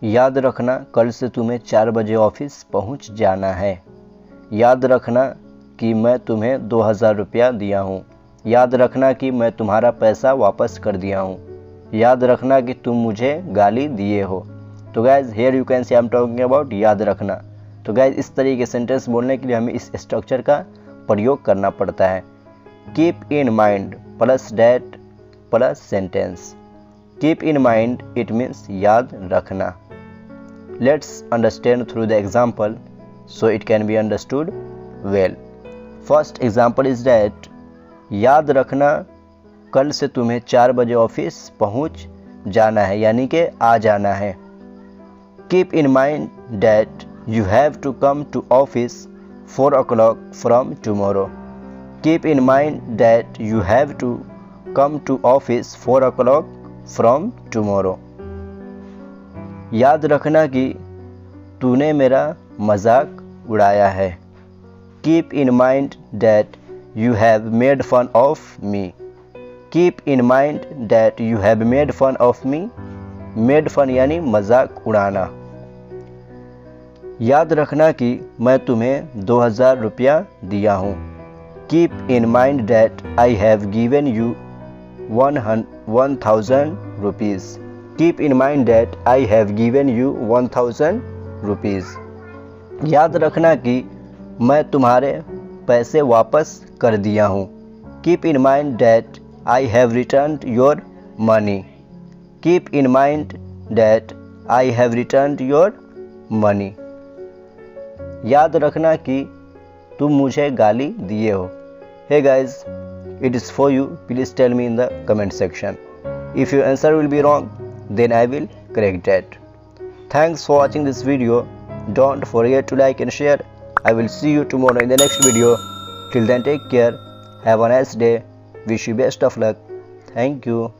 याद रखना कल से तुम्हें 4 बजे ऑफिस पहुंच जाना है। याद रखना कि मैं तुम्हें 2000 रुपया दिया हूँ। याद रखना कि मैं तुम्हारा पैसा वापस कर दिया हूँ। याद रखना कि तुम मुझे गाली दिए हो। तो guys hair you can see I am talking about याद रखना। तो गाइज इस तरह के सेंटेंस बोलने के लिए हमें इस स्ट्रक्चर का प्रयोग करना पड़ता है। Keep in mind plus that plus sentence. Keep in mind it means याद रखना। Let's understand through the example so it can be understood well. First example is that याद रखना कल से तुम्हें 4 बजे ऑफिस पहुंच जाना है, यानी कि आ जाना है। Keep in mind that you have to come to office 4 o'clock from tomorrow. Keep in mind that you have to come to office 4 o'clock from tomorrow. याद रखना कि तूने मेरा मजाक उड़ाया है। Keep in mind that you have made fun of me. Keep in mind that you have made fun of me. Made fun यानी मजाक उड़ाना। याद रखना कि मैं तुम्हें 2000 रुपया दिया हूँ। Keep in mind that I have given you 1000 rupees. Keep in mind that I have given you 1000 rupees. याद रखना कि मैं तुम्हारे पैसे वापस कर दिया हूँ। Keep in mind that I have returned your money. Keep in mind that I have returned your money. याद रखना कि तुम मुझे गाली दिए हो। Hey guys, it is for you. Please tell me in the comment section. If your answer will be wrong, then I will correct that. Thanks for watching this video. Don't forget to like and share. I will see you tomorrow in the next video. Till then, take care. Have a nice day. Wish you best of luck. Thank you.